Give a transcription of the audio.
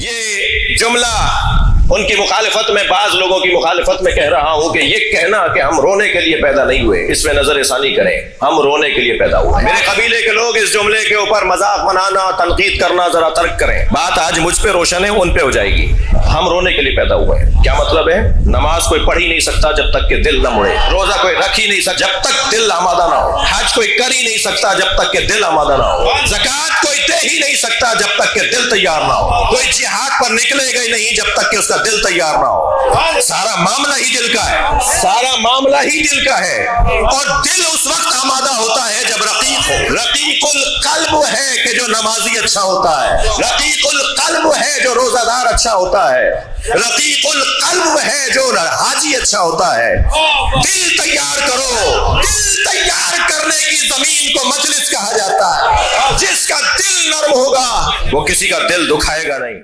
یہ جملہ ان کی مخالفت میں، بعض لوگوں کی مخالفت میں کہہ رہا ہوں کہ یہ کہنا کہ ہم رونے کے لیے پیدا نہیں ہوئے، اس میں نظر ثانی کریں، ہم رونے کے لیے پیدا ہوئے۔ میرے قبیلے کے لوگ اس جملے کے اوپر مذاق بنانا، تنقید کرنا ذرا ترک کریں۔ بات آج مجھ پہ روشن ہے، ان پہ ہو جائے گی۔ ہم رونے کے لیے پیدا ہوئے ہیں۔ کیا مطلب ہے؟ نماز کوئی پڑھ ہی نہیں سکتا جب تک کہ دل نہ مڑے، روزہ کوئی رکھ ہی نہیں سکتا جب تک دل آمادہ نہ ہو، حج کوئی کر ہی نہیں سکتا جب تک کہ دل آمادہ نہ ہو، زکوٰۃ کوئی دے ہی نہیں سکتا جب تک کہ دل تیار نہ ہو، کوئی جہاد پر نکلے گا نہیں جب تک کہ اس کا دل تیار نہ ہو۔ سارا معاملہ ہی دل کا ہے، سارا معاملہ ہی دل کا ہے، اور دل اس وقت آمادہ ہوتا ہے جب رقیق ہو۔ رقیق القلب ہے کہ جو نمازی اچھا ہوتا ہے، رقیق القلب ہے جو روزہ دار اچھا ہوتا ہے، رقیق القلب ہے جو حاجی اچھا ہوتا ہے۔ دل تیار کرو، دل تیار کرنے کی زمین کو مجلس کہا جاتا ہے۔ جس کا دل نرم ہوگا وہ کسی کا دل دکھائے گا نہیں۔